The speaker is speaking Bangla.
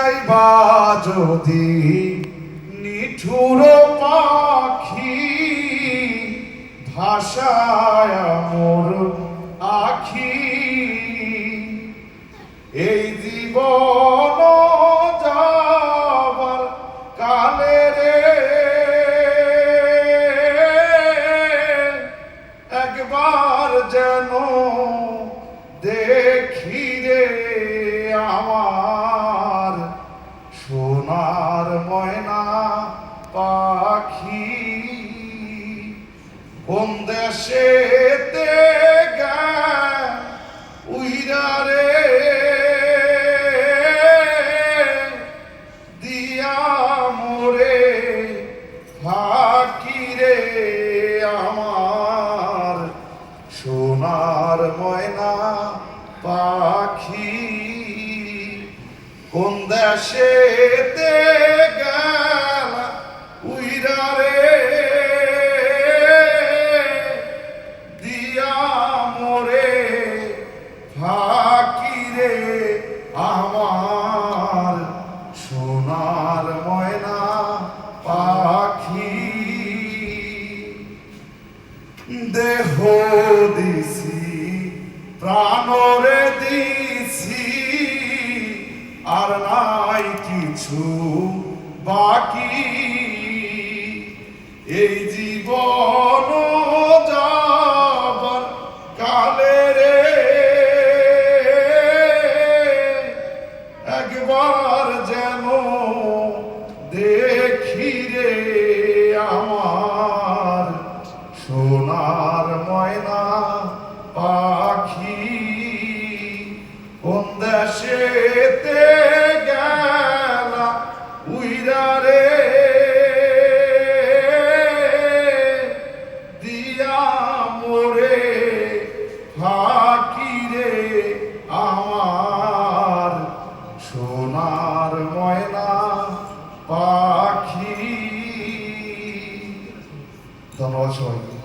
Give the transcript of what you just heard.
যাইবা যদি নিঠুর পাখি ভাষায় মোর আখি এই জীবন যাবার কালে রে একবার যেন দেখি রে আমার সোনার ময়না পাখি কোন দেশেতে উইরা রে দিয়া মোরে ফাঁকি রে আমার সোনার ময়না পাখি কোন দেশেতে গেল উইরা রে দিয়া মোরে ফাঁকি রে আমার সোনার ময়না পাখি দেহ দিছি প্রাণরে দিছি আর নাই কিছু বাকি এই জীবন যাবার কালে রে একবার যেন দেখি রে আমার সোনার ময়না পাখি কোন দেশেতে গেল উইরা রে দিয়া মোরে ফাঁকি রে আমার সোনার ময়না পাখি। ধন্যবাদ সবাইকে।